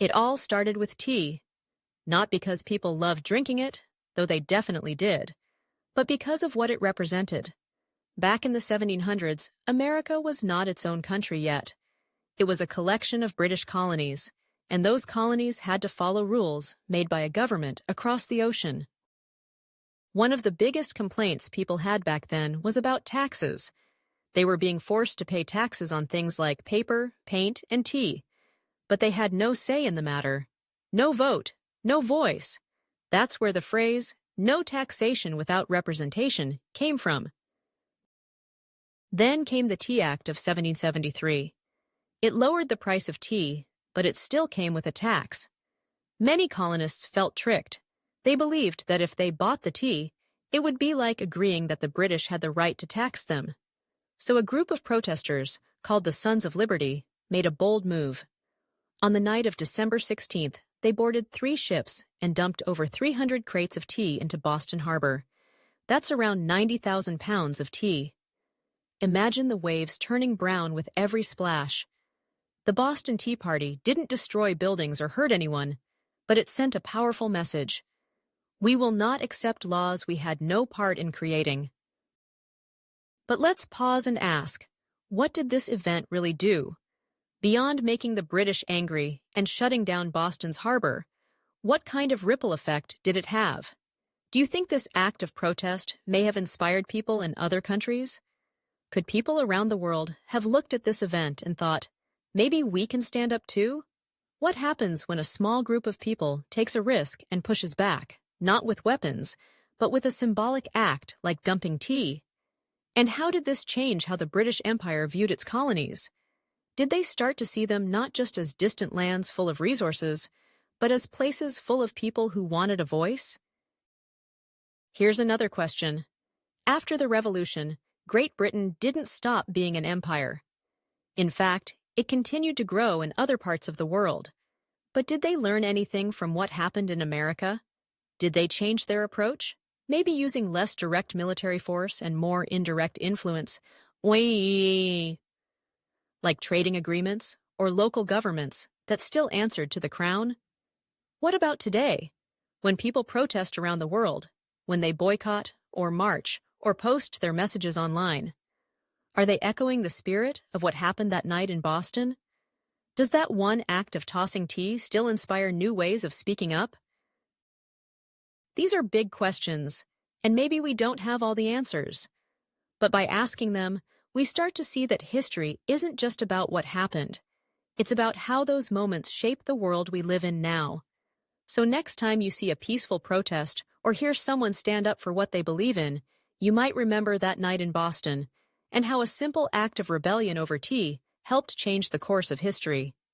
It all started with tea, not because people loved drinking it, though they definitely did, but because of what it represented. Back in the 1700s, America was not its own country yet. It was a collection of British colonies, and those colonies had to follow rules made by a government across the ocean. One of the biggest complaints people had back then was about taxes. They were being forced to pay taxes on things like paper, paint, and tea. But they had no say in the matter. No vote, no voice. That's where the phrase, "no taxation without representation," came from. Then came the Tea Act of 1773. It lowered the price of tea, but it still came with a tax. Many colonists felt tricked. They believed that if they bought the tea, it would be like agreeing that the British had the right to tax them. So a group of protesters, called the Sons of Liberty, made a bold move. On the night of December 16th, they boarded 3 ships and dumped over 300 crates of tea into Boston Harbor. That's around 90,000 pounds of tea. Imagine the waves turning brown with every splash. The Boston Tea Party didn't destroy buildings or hurt anyone, but it sent a powerful message. We will not accept laws we had no part in creating. But let's pause and ask, what did this event really do? Beyond making the British angry and shutting down Boston's harbor, what kind of ripple effect did it have? Do you think this act of protest may have inspired people in other countries? Could people around the world have looked at this event and thought, maybe we can stand up too? What happens when a small group of people takes a risk and pushes back, not with weapons, but with a symbolic act like dumping tea? And how did this change how the British Empire viewed its colonies? Did they start to see them not just as distant lands full of resources, but as places full of people who wanted a voice? Here's another question. After the Revolution, Great Britain didn't stop being an empire. In fact, it continued to grow in other parts of the world. But did they learn anything from what happened in America? Did they change their approach? Maybe using less direct military force and more indirect influence, like trading agreements or local governments that still answered to the crown? What about today, when people protest around the world, when they boycott or march or post their messages online? Are they echoing the spirit of what happened that night in Boston? Does that one act of tossing tea still inspire new ways of speaking up? These are big questions, and maybe we don't have all the answers. But by asking them, we start to see that history isn't just about what happened. It's about how those moments shape the world we live in now. So next time you see a peaceful protest or hear someone stand up for what they believe in, you might remember that night in Boston and how a simple act of rebellion over tea helped change the course of history.